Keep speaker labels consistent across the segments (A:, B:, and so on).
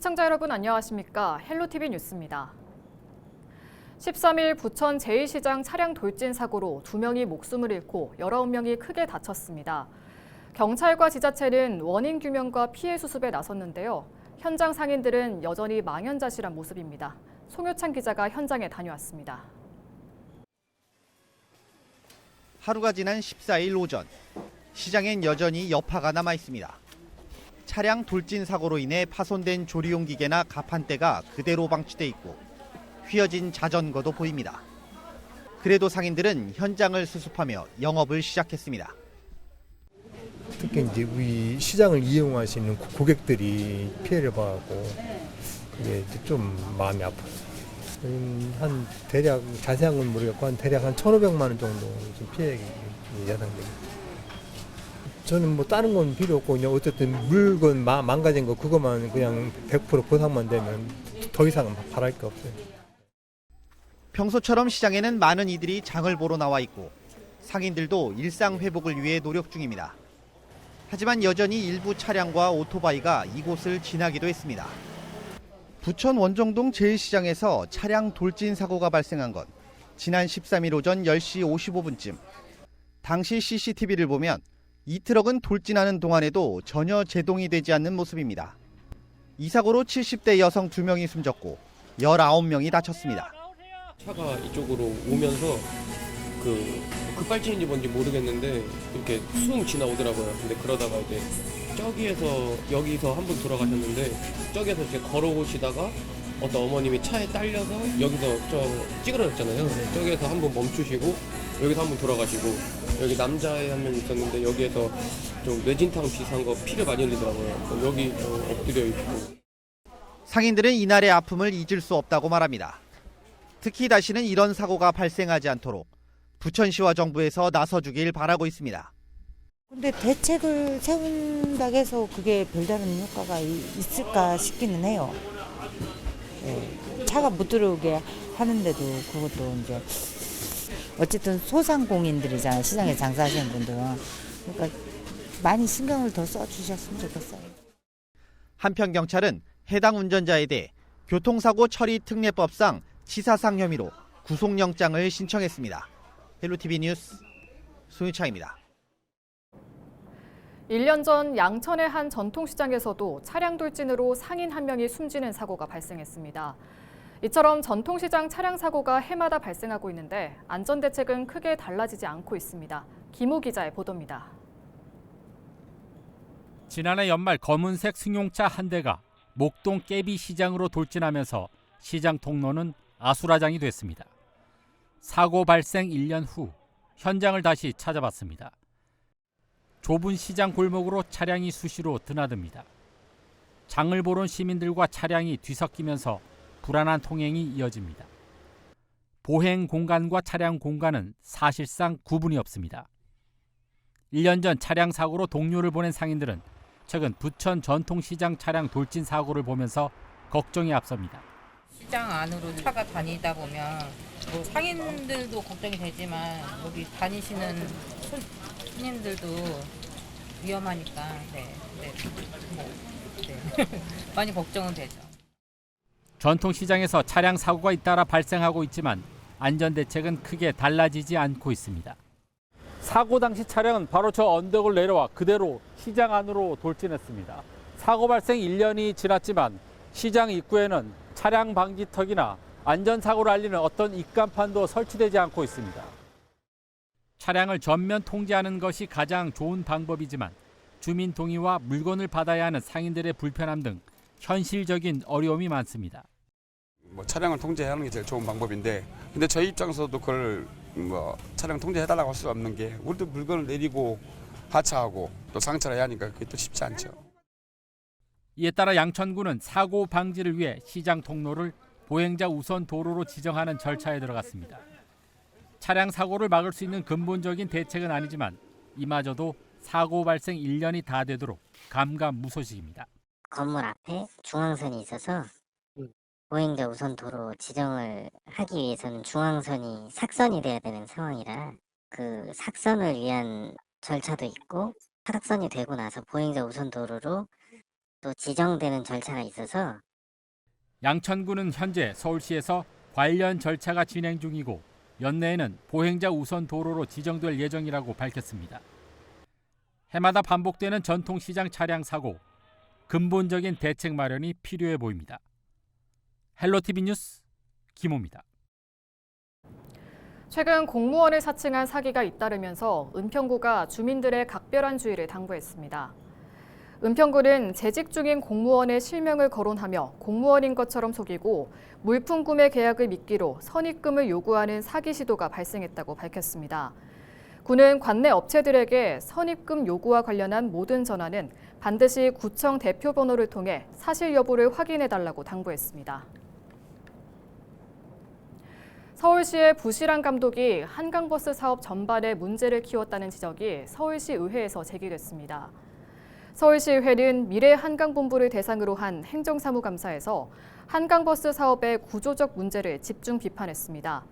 A: 시청자 여러분 안녕하십니까? 헬로티비 뉴스입니다. 13일 부천 제2시장 차량 돌진 사고로 2명이 목숨을 잃고 19명이 크게 다쳤습니다. 경찰과 지자체는 원인 규명과 피해 수습에 나섰는데요. 현장 상인들은 여전히 망연자실한 모습입니다. 송효찬 기자가 현장에 다녀왔습니다.
B: 하루가 지난 14일 오전, 시장엔 여전히 여파가 남아 있습니다. 차량 돌진 사고로 인해 파손된 조리용 기계나 가판대가 그대로 방치돼 있고 휘어진 자전거도 보입니다. 그래도 상인들은 현장을 수습하며 영업을 시작했습니다.
C: 특히 이제 우리 시장을 이용하시는 고객들이 피해를 받고 이게 좀 마음이 아팠어요. 한 대략 자세한 건 모르겠고 한 대략 한 1,500만 원 정도 좀 피해액이 예상됩니다. 저는 뭐 다른 건 필요 없고 그냥 어쨌든 물건 망가진 거 그것만 그냥 100% 보상만 되면 더 이상은 바랄 게 없어요.
B: 평소처럼 시장에는 많은 이들이 장을 보러 나와 있고 상인들도 일상 회복을 위해 노력 중입니다. 하지만 여전히 일부 차량과 오토바이가 이곳을 지나기도 했습니다. 부천 원정동 제1시장에서 차량 돌진 사고가 발생한 건 지난 13일 오전 10시 55분쯤. 당시 CCTV를 보면 이 트럭은 돌진하는 동안에도 전혀 제동이 되지 않는 모습입니다. 이 사고로 70대 여성 2명이 숨졌고 19명이 다쳤습니다.
D: 차가 이쪽으로 오면서 급발진인지 뭔지 모르겠는데 이렇게 숭 지나오더라고요. 근데 그러다가 이제 여기서 한 분 돌아가셨는데 저기에서 이제 걸어오시다가 어떤 어머님이 차에 딸려서 여기서 찌그러졌잖아요. 저기에서 한 분 멈추시고 여기서 한 분 돌아가시고 여기 남자애 한 명 있었는데 여기에서 좀 뇌진탕 비슷한 거 피를 많이 흘리더라고요. 여기 엎드려 있고.
B: 상인들은 이날의 아픔을 잊을 수 없다고 말합니다. 특히 다시는 이런 사고가 발생하지 않도록 부천시와 정부에서 나서주길 바라고 있습니다.
E: 근데 대책을 세운다고 해서 그게 별다른 효과가 있을까 싶기는 해요. 네. 차가 못 들어오게 하는데도 그것도 이제 어쨌든 소상공인들이잖아요. 시장에 장사하시는 분들은. 그러니까 많이 신경을 더 써주셨으면 좋겠어요.
B: 한편 경찰은 해당 운전자에 대해 교통사고 처리 특례법상 치사상 혐의로 구속영장을 신청했습니다. 헬로티비 뉴스 송유창입니다.
A: 1년 전 양천의 한 전통시장에서도 차량 돌진으로 상인 한 명이 숨지는 사고가 발생했습니다. 이처럼 전통시장 차량 사고가 해마다 발생하고 있는데 안전대책은 크게 달라지지 않고 있습니다. 김우 기자의 보도입니다.
F: 지난해 연말 검은색 승용차 한 대가 목동 깨비 시장으로 돌진하면서 시장 통로는 아수라장이 됐습니다. 사고 발생 1년 후 현장을 다시 찾아봤습니다. 좁은 시장 골목으로 차량이 수시로 드나듭니다. 장을 보러 온 시민들과 차량이 뒤섞이면서 불안한 통행이 이어집니다. 보행 공간과 차량 공간은 사실상 구분이 없습니다. 1년 전 차량 사고로 동료를 보낸 상인들은 최근 부천 전통시장 차량 돌진 사고를 보면서 걱정이 앞섭니다.
G: 시장 안으로 차가 다니다 보면 뭐 상인들도 걱정이 되지만 여기 다니시는 손님들도 위험하니까 많이 걱정은 되죠.
F: 전통시장에서 차량 사고가 잇따라 발생하고 있지만 안전대책은 크게 달라지지 않고 있습니다. 사고 당시 차량은 바로 저 언덕을 내려와 그대로 시장 안으로 돌진했습니다. 사고 발생 1년이 지났지만 시장 입구에는 차량 방지턱이나 안전사고를 알리는 어떤 입간판도 설치되지 않고 있습니다. 차량을 전면 통제하는 것이 가장 좋은 방법이지만 주민 동의와 물건을 받아야 하는 상인들의 불편함 등 현실적인 어려움이 많습니다.
H: 차량을 통제하는 게 제일 좋은 방법인데 근데 저희 입장에서도 그걸 차량 통제해달라고 할 수 없는 게 우리도 물건을 내리고 하차하고 또 상차를 해야 하니까 그게 또 쉽지 않죠.
F: 이에 따라 양천구는 사고 방지를 위해 시장 통로를 보행자 우선 도로로 지정하는 절차에 들어갔습니다. 차량 사고를 막을 수 있는 근본적인 대책은 아니지만 이마저도 사고 발생 1년이 다 되도록 감감무소식입니다.
I: 건물 앞에 중앙선이 있어서 보행자 우선 도로 지정을 하기 위해서는 중앙선이 삭선이 돼야 되는 상황이라 그 삭선을 위한 절차도 있고 삭선이 되고 나서 보행자 우선 도로로 또 지정되는 절차가 있어서
F: 양천구는 현재 서울시에서 관련 절차가 진행 중이고 연내에는 보행자 우선 도로로 지정될 예정이라고 밝혔습니다. 해마다 반복되는 전통시장 차량 사고, 근본적인 대책 마련이 필요해 보입니다. 헬로티비 뉴스 김호입니다.
A: 최근 공무원을 사칭한 사기가 잇따르면서 은평구가 주민들의 각별한 주의를 당부했습니다. 은평구는 재직 중인 공무원의 실명을 거론하며 공무원인 것처럼 속이고 물품 구매 계약을 미끼로 선입금을 요구하는 사기 시도가 발생했다고 밝혔습니다. 구는 관내 업체들에게 선입금 요구와 관련한 모든 전화는 반드시 구청 대표 번호를 통해 사실 여부를 확인해달라고 당부했습니다. 서울시의 부실한 감독이 한강버스 사업 전반에 문제를 키웠다는 지적이 서울시 의회에서 제기됐습니다. 서울시의회는 미래 한강본부를 대상으로 한 행정사무감사에서 한강버스 사업의 구조적 문제를 집중 비판했습니다.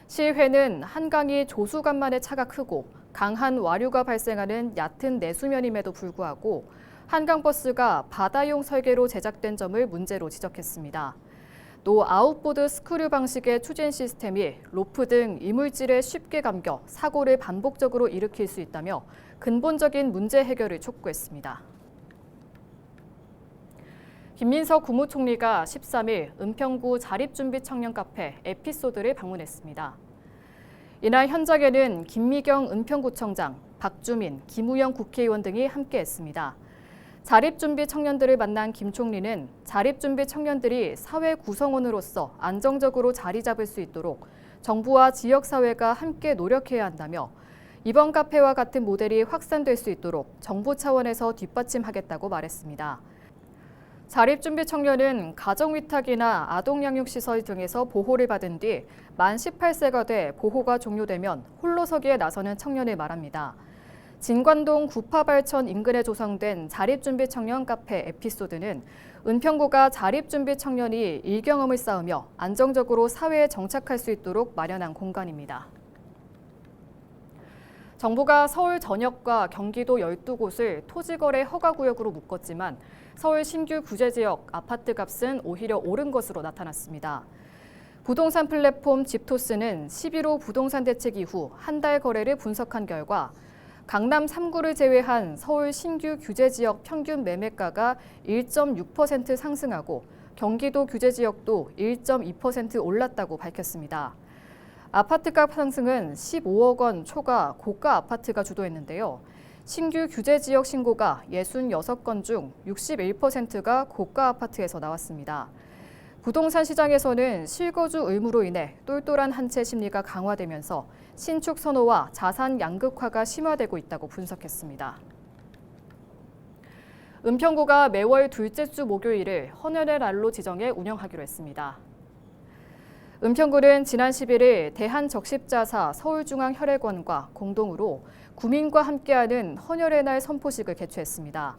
A: 시의회는 한강이 조수간만의 차가 크고 강한 와류가 발생하는 얕은 내수면임에도 불구하고 한강버스가 바다용 설계로 제작된 점을 문제로 지적했습니다. 또 아웃보드 스크류 방식의 추진 시스템이 로프 등 이물질에 쉽게 감겨 사고를 반복적으로 일으킬 수 있다며 근본적인 문제 해결을 촉구했습니다. 김민석 국무총리가 13일 은평구 자립준비 청년 카페 에피소드를 방문했습니다. 이날 현장에는 김미경 은평구청장, 박주민, 김우영 국회의원 등이 함께했습니다. 자립준비 청년들을 만난 김 총리는 자립준비 청년들이 사회 구성원으로서 안정적으로 자리 잡을 수 있도록 정부와 지역사회가 함께 노력해야 한다며 이번 카페와 같은 모델이 확산될 수 있도록 정부 차원에서 뒷받침하겠다고 말했습니다. 자립준비 청년은 가정위탁이나 아동양육시설 등에서 보호를 받은 뒤 만 18세가 돼 보호가 종료되면 홀로서기에 나서는 청년을 말합니다. 진관동 구파발천 인근에 조성된 자립준비 청년 카페 에피소드는 은평구가 자립준비 청년이 일경험을 쌓으며 안정적으로 사회에 정착할 수 있도록 마련한 공간입니다. 정부가 서울 전역과 경기도 12곳을 토지거래 허가구역으로 묶었지만 서울 신규 규제지역 아파트 값은 오히려 오른 것으로 나타났습니다. 부동산 플랫폼 집토스는 11호 부동산 대책 이후 한 달 거래를 분석한 결과 강남 3구를 제외한 서울 신규 규제지역 평균 매매가가 1.6% 상승하고 경기도 규제지역도 1.2% 올랐다고 밝혔습니다. 아파트값 상승은 15억 원 초과 고가 아파트가 주도했는데요. 신규 규제지역 신고가 66건 중 61%가 고가 아파트에서 나왔습니다. 부동산 시장에서는 실거주 의무로 인해 똘똘한 한 채 심리가 강화되면서 신축 선호와 자산 양극화가 심화되고 있다고 분석했습니다. 은평구가 매월 둘째 주 목요일을 헌혈의 날로 지정해 운영하기로 했습니다. 은평구는 지난 11일 대한적십자사 서울중앙혈액원과 공동으로 구민과 함께하는 헌혈의 날 선포식을 개최했습니다.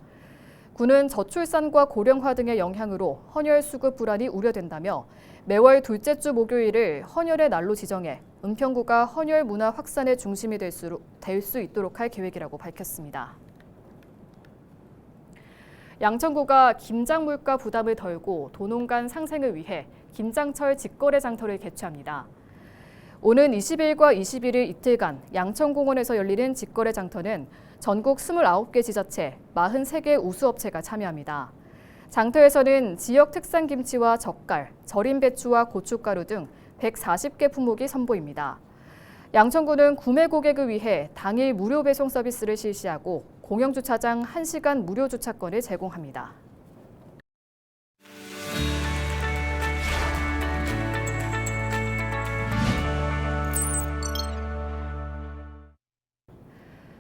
A: 구는 저출산과 고령화 등의 영향으로 헌혈 수급 불안이 우려된다며 매월 둘째 주 목요일을 헌혈의 날로 지정해 은평구가 헌혈 문화 확산의 중심이 될 수 있도록 할 계획이라고 밝혔습니다. 양천구가 김장 물가 부담을 덜고 도농간 상생을 위해 김장철 직거래 장터를 개최합니다. 오는 20일과 21일 이틀간 양천공원에서 열리는 직거래 장터는 전국 29개 지자체 43개 우수업체가 참여합니다. 장터에서는 지역 특산 김치와 젓갈, 절임 배추와 고춧가루 등 140개 품목이 선보입니다. 양천구는 구매 고객을 위해 당일 무료 배송 서비스를 실시하고 공영주차장 1시간 무료 주차권을 제공합니다.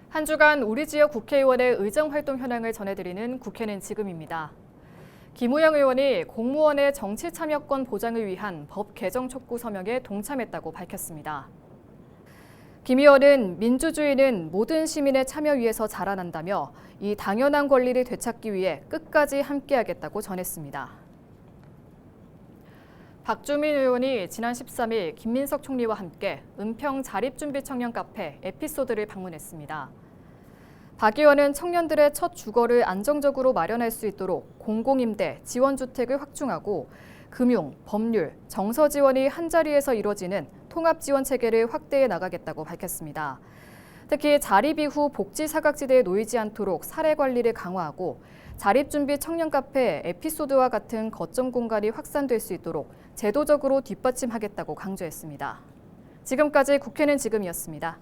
A: 한 주간 우리 지역 국회의원의 의정활동 현황을 전해드리는 국회는 지금입니다. 김우영 의원이 공무원의 정치 참여권 보장을 위한 법 개정 촉구 서명에 동참했다고 밝혔습니다. 김 의원은 민주주의는 모든 시민의 참여 위에서 자라난다며 이 당연한 권리를 되찾기 위해 끝까지 함께하겠다고 전했습니다. 박주민 의원이 지난 13일 김민석 총리와 함께 은평 자립준비 청년 카페 에피소드를 방문했습니다. 박 의원은 청년들의 첫 주거를 안정적으로 마련할 수 있도록 공공임대, 지원주택을 확충하고 금융, 법률, 정서 지원이 한자리에서 이뤄지는 통합 지원 체계를 확대해 나가겠다고 밝혔습니다. 특히 자립 이후 복지 사각지대에 놓이지 않도록 사례 관리를 강화하고 자립준비 청년 카페 에피소드와 같은 거점 공간이 확산될 수 있도록 제도적으로 뒷받침하겠다고 강조했습니다. 지금까지 국회는 지금이었습니다.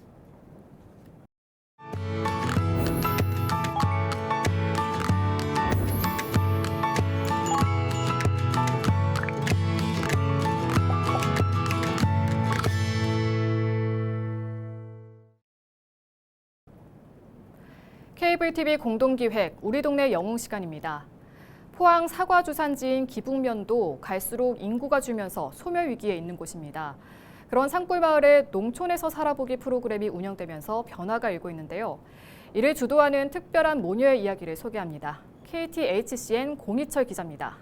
A: 케이블 TV 공동기획 우리 동네 영웅 시간입니다. 포항 사과 주산지인 기북면도 갈수록 인구가 줄면서 소멸 위기에 있는 곳입니다. 그런 산골 마을에 농촌에서 살아보기 프로그램이 운영되면서 변화가 일고 있는데요. 이를 주도하는 특별한 모녀의 이야기를 소개합니다. KTHCN 공희철 기자입니다.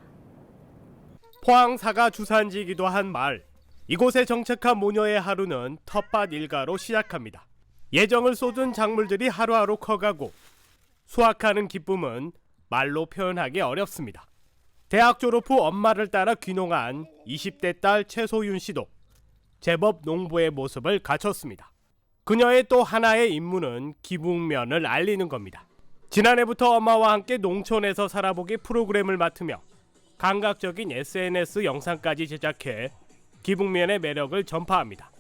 J: 포항 사과 주산지이기도 한 마을. 이곳에 정착한 모녀의 하루는 텃밭 일가로 시작합니다. 예정을 쏟은 작물들이 하루하루 커가고 수확하는 기쁨은 말로 표현하기 어렵습니다. 대학 졸업 후 엄마를 따라 귀농한 20대 딸 최소윤 씨도 제법 농부의 모습을 갖췄습니다. 그녀의 또 하나의 임무는 기북면을 알리는 겁니다. 지난해부터 엄마와 함께 농촌에서 살아보기 프로그램을 맡으며 감각적인 SNS 영상까지 제작해 기북면의 매력을 전파합니다.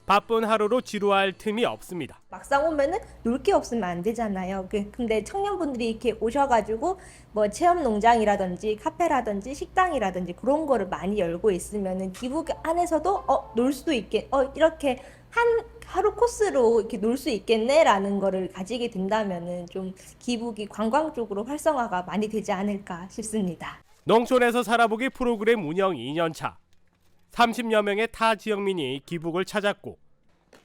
J: 바쁜 하루로 지루할 틈이 없습니다.
K: 막상 오면은 놀 게 없으면 안 되잖아요. 근데 청년분들이 이렇게 오셔가지고 뭐 체험 농장이라든지 카페라든지 식당이라든지 그런 거를 많이 열고 있으면은 기북 안에서도 놀 수도 있게 이렇게 하루 코스로 이렇게 놀 수 있겠네라는 거를 가지게 된다면은 좀 기북이 관광 쪽으로 활성화가 많이 되지 않을까 싶습니다.
J: 농촌에서 살아보기 프로그램 운영 2년 차. 30여 명의 타 지역민이 기북을 찾았고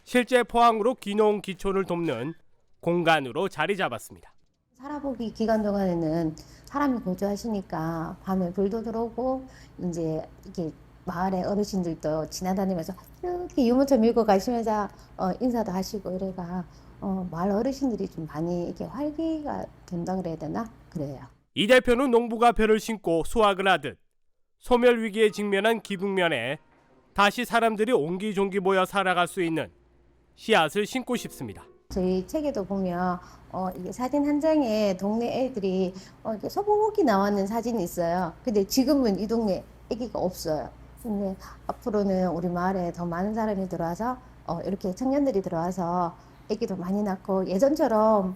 J: 실제 포항으로 귀농 기촌을 돕는 공간으로 자리 잡았습니다.
L: 살아보기 기간 동안에는 사람이 거주하시니까 밤에 불도 들어오고 이제 이렇게 마을의 어르신들도 지나다니면서 이렇게 유모차 밀고 가시면서 인사도 하시고 이래가 마을 어르신들이 좀 많이 이렇게 활기가 된다 그래야 되나 그래요.
J: 이 대표는 농부가 벼를 심고 수확을 하듯 소멸 위기에 직면한 기북면에 다시 사람들이 옹기종기 모여 살아갈 수 있는 씨앗을 심고 싶습니다.
L: 저희 책에도 보면 이게 사진 한 장에 동네 애들이 이렇게 소복이 나왔는 사진이 있어요. 근데 지금은 이 동네 애기가 없어요. 근데 앞으로는 우리 마을에 더 많은 사람이 들어와서 이렇게 청년들이 들어와서 애기도 많이 낳고 예전처럼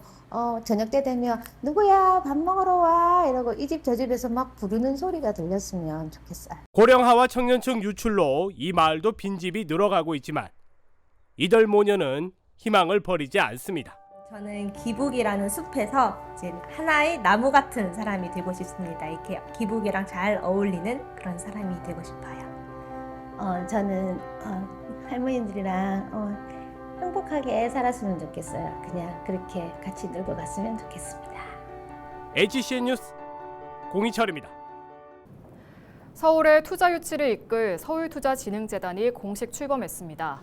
L: 저녁 때 되면 누구야 밥 먹으러 와 이러고 이 집 저 집에서 막 부르는 소리가 들렸으면 좋겠어요.
J: 고령화와 청년층 유출로 이 마을도 빈집이 늘어가고 있지만 이들 모녀는 희망을 버리지 않습니다.
K: 저는 기북이라는 숲에서 이제 하나의 나무 같은 사람이 되고 싶습니다. 이렇게 기북이랑 잘 어울리는 그런 사람이 되고 싶어요.
L: 저는 할머니들이랑 행복하게 살았으면 좋겠어요. 그냥 그렇게 같이 놀고 갔으면 좋겠습니다.
J: HCN 뉴스 공희철입니다.
A: 서울의 투자 유치를 이끌 서울투자진흥재단이 공식 출범했습니다.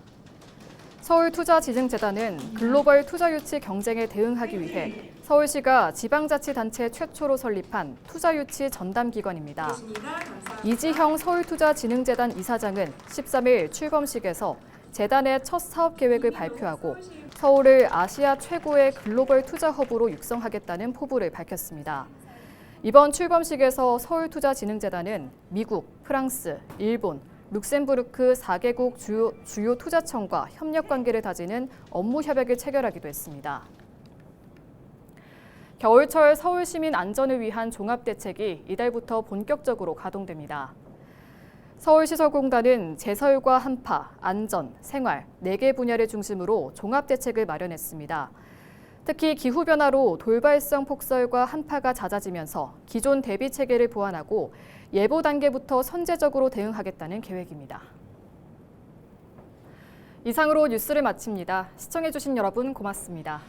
A: 서울투자진흥재단은 글로벌 투자 유치 경쟁에 대응하기 위해 서울시가 지방자치단체 최초로 설립한 투자 유치 전담기관입니다. 이지형 서울투자진흥재단 이사장은 13일 출범식에서 재단의 첫 사업 계획을 발표하고 서울을 아시아 최고의 글로벌 투자 허브로 육성하겠다는 포부를 밝혔습니다. 이번 출범식에서 서울투자진흥재단은 미국, 프랑스, 일본, 룩셈부르크 4개국 주요 투자청과 협력 관계를 다지는 업무 협약을 체결하기도 했습니다. 겨울철 서울 시민 안전을 위한 종합대책이 이달부터 본격적으로 가동됩니다. 서울시설공단은 제설과 한파, 안전, 생활 4개 분야를 중심으로 종합대책을 마련했습니다. 특히 기후변화로 돌발성 폭설과 한파가 잦아지면서 기존 대비 체계를 보완하고 예보 단계부터 선제적으로 대응하겠다는 계획입니다. 이상으로 뉴스를 마칩니다. 시청해주신 여러분 고맙습니다.